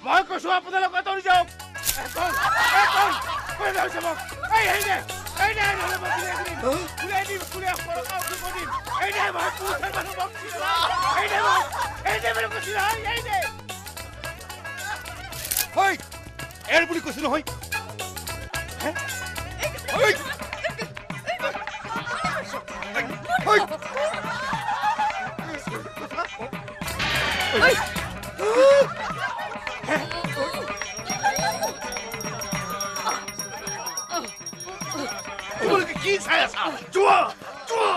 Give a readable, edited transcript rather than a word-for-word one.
মই কৈছো আপোনালোক আঁতৰি যাওক এৰ বুলি কৈছো নহয় কি চাই আছা যোৱা যোৱা